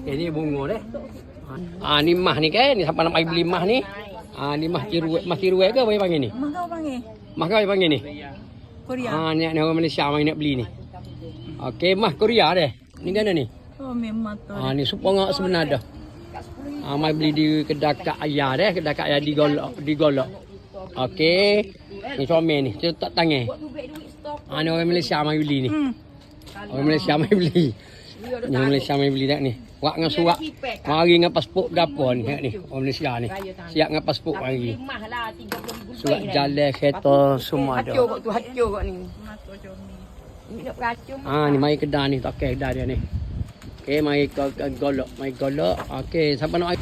Ini bunga deh. Ni mah ni kan, ni siapa nak mai beli mah ni? Ni mah tiruai ke apa panggil ni? Mah kau panggil? Mah kau panggil ni? Korea. Ni orang Malaysia mai nak beli ni. Okey, mah Korea deh. Ni kan ni. Oh memang tu. Ni supongak sebenar dah. Mai beli di kedai Kak Ayah deh, kedai Kak Ayah di Golok. Okey. Ni comel ni, dia tak tangan. Ni orang Malaysia mai beli ni. Orang Malaysia mai beli. Ni orang Malaysia mai beli dak ni. Wak dengan surat. Mari dengan pasport gapo ni, ni. Orang Malaysia ni. Siap dengan pasport mari. Surat jalan kereta semua ada. Hacur tu hacur kat ni. Ni nak beracun. Ni mai kedai ni, tak kedai dia ni. Okey, mai ke Golok, mai Golok. Okey, siapa nak